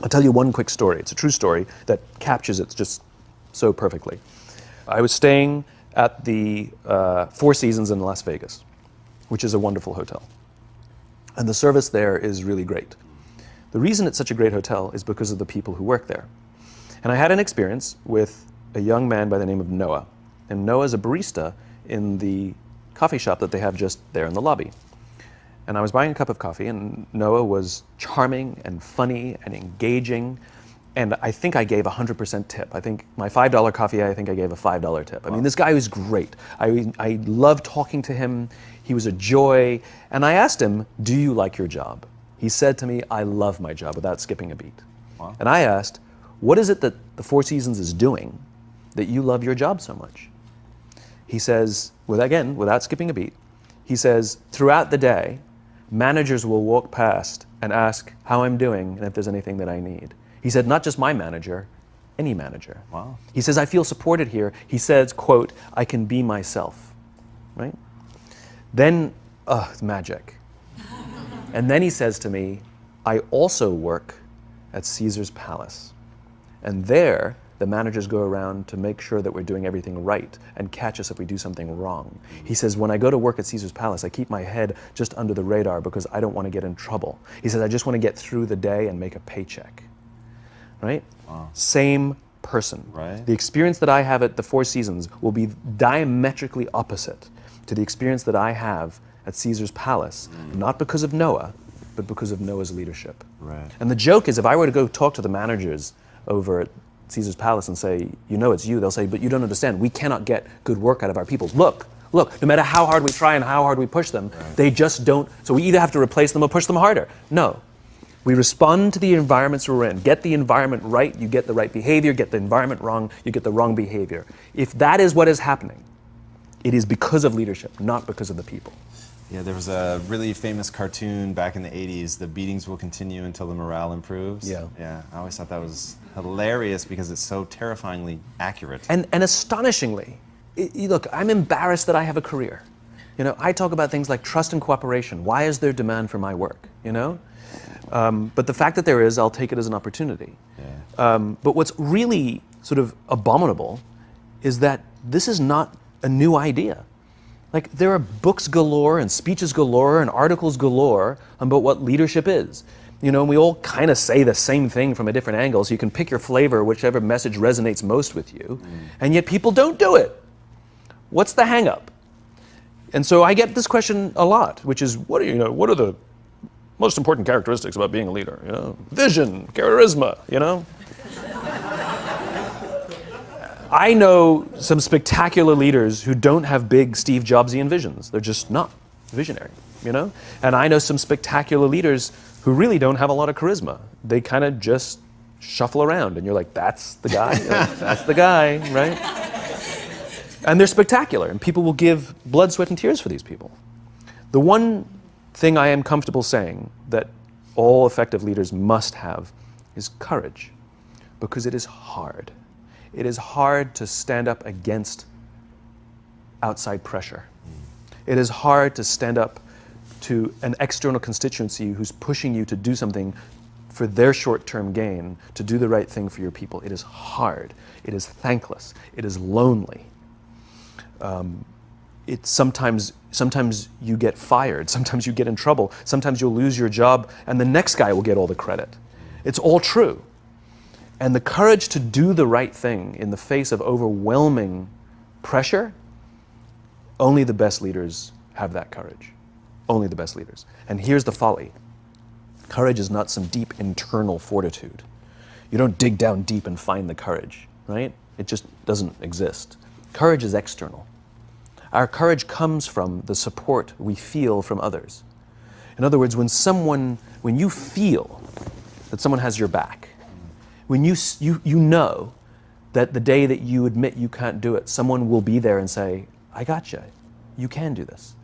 I'll tell you one quick story. It's a true story that captures it just so perfectly. I was staying at the Four Seasons in Las Vegas, which is a wonderful hotel. And the service there is really great. The reason it's such a great hotel is because of the people who work there. And I had an experience with a young man by the name of Noah. And Noah's a barista in the coffee shop that they have just there in the lobby. And I was buying a cup of coffee, and Noah was charming and funny and engaging. And I think I gave 100% tip. I think my $5 coffee, I think I gave a $5 tip. Wow. I mean, this guy was great. I loved talking to him. He was a joy. And I asked him, do you like your job? He said to me, I love my job, without skipping a beat. Wow. And I asked, what is it that the Four Seasons is doing that you love your job so much? He says, without skipping a beat, he says, throughout the day, managers will walk past and ask how I'm doing and if there's anything that I need. He said, not just my manager, any manager. Wow. He says, I feel supported here. He says, quote, I can be myself, right? Then, it's magic. And then he says to me, I also work at Caesar's Palace. And there, the managers go around to make sure that we're doing everything right and catch us if we do something wrong. He says, when I go to work at Caesar's Palace, I keep my head just under the radar because I don't want to get in trouble. He says, I just want to get through the day and make a paycheck. Right? Wow. Same person. Right. The experience that I have at the Four Seasons will be diametrically opposite to the experience that I have at Caesar's Palace, not because of Noah, but because of Noah's leadership. Right. And the joke is, if I were to go talk to the managers over at Caesar's Palace and say, you know it's you, they'll say, but you don't understand, we cannot get good work out of our people. Look, no matter how hard we try and how hard we push them, they just don't, so we either have to replace them or push them harder. No. We respond to the environments we're in. Get the environment right, you get the right behavior. Get the environment wrong, you get the wrong behavior. If that is what is happening, it is because of leadership, not because of the people. Yeah, there was a really famous cartoon back in the 80s, The Beatings Will Continue Until the Morale Improves. Yeah. Yeah, I always thought that was hilarious because it's so terrifyingly accurate. And astonishingly, look, I'm embarrassed that I have a career. You know, I talk about things like trust and cooperation. Why is there demand for my work, you know? But the fact that there is, I'll take it as an opportunity. Yeah. But what's really sort of abominable is that this is not a new idea. Like, there are books galore and speeches galore and articles galore about what leadership is. You know, and we all kind of say the same thing from a different angle, so you can pick your flavor, whichever message resonates most with you, and yet people don't do it. What's the hang up? And so I get this question a lot, which is, what are the most important characteristics about being a leader? You know, vision, charisma, you know? I know some spectacular leaders who don't have big Steve Jobsian visions. They're just not visionary, you know? And I know some spectacular leaders who really don't have a lot of charisma. They kind of just shuffle around, and you're like, that's the guy, that's the guy, right? And they're spectacular, and people will give blood, sweat, and tears for these people. The one thing I am comfortable saying that all effective leaders must have is courage, because it is hard. It is hard to stand up against outside pressure. It is hard to stand up to an external constituency who's pushing you to do something for their short-term gain, to do the right thing for your people. It is hard. It is thankless. It is lonely. Sometimes you get fired. Sometimes you get in trouble. Sometimes you'll lose your job, and the next guy will get all the credit. It's all true. And the courage to do the right thing in the face of overwhelming pressure, only the best leaders have that courage. Only the best leaders. And here's the folly. Courage is not some deep internal fortitude. You don't dig down deep and find the courage, right? It just doesn't exist. Courage is external. Our courage comes from the support we feel from others. In other words, when you feel that someone has your back, when you know that the day that you admit you can't do it, someone will be there and say, I got you. You can do this.